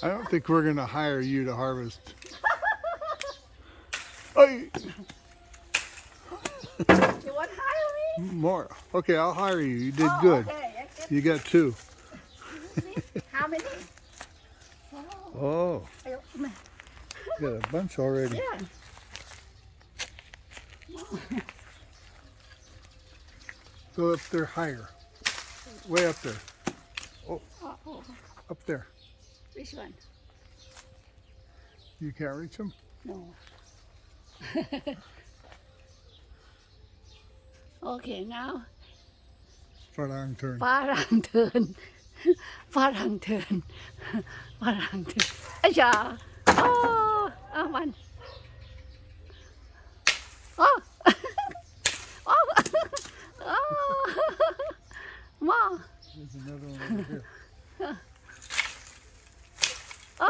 I don't think we're going to hire you to harvest. Hey. You want to hire me? More. Okay, I'll hire you. You did Oh, good. okay. You got 2. How many? Oh, Ayok, you got a bunch already. yeah. Go up there higher. Way up there. Oh, Up there. which one? You can't reach them? No. Okay, now ฝรั่ง turn. ฝรั่งเทินฝรั่งเทินฝรั่งเทินอ้ยาโอ้เอามันโอ้โอ้โอ้หม้อ There's another one over here. โอ้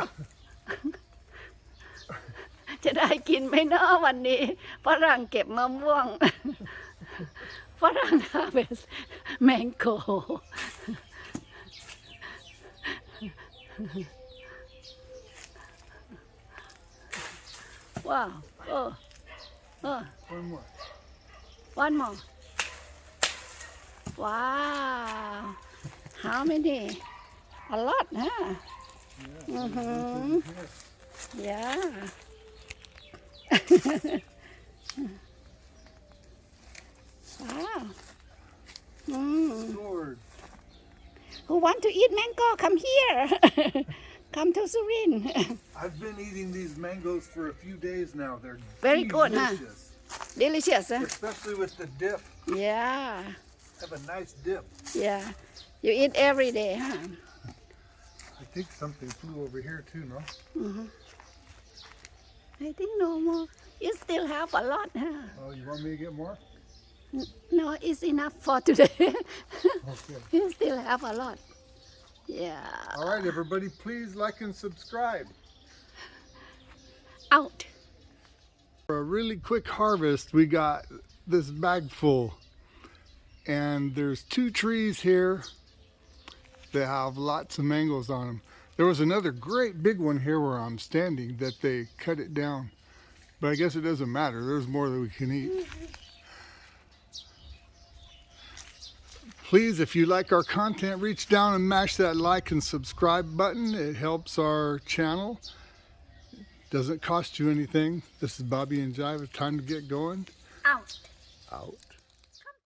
จะได้กินไหมเนาะวันนี้ฝรั่งเก็บมะม่วงฝรั่งฮาเวสแมงโกว้าวโอ้โอ้ One more. one more wow how many a lot huh yeah wow Lord. who want to eat mango come here come to Surin I've been eating these mangoes for a few days now. They're Very good, huh? delicious. delicious huh? Especially with the dip. yeah Have a nice dip. yeah you eat every day huh I think something flew over here too, no? I think no more you still have a lot huh Oh, you want me to get more? no it's enough for today Okay. you still have a lot yeah All right, everybody, please like and subscribe. out For a really quick harvest, we got this bag full. And there's 2 trees here that have lots of mangoes on them. There was another great big one here where I'm standing that they cut it down. But I guess it doesn't matter. There's more that we can eat. Please, if you like our content, reach down and mash that like and subscribe button. It helps our channel. Doesn't cost you anything. This is Bobby and Jive. It's time to get going. out Out.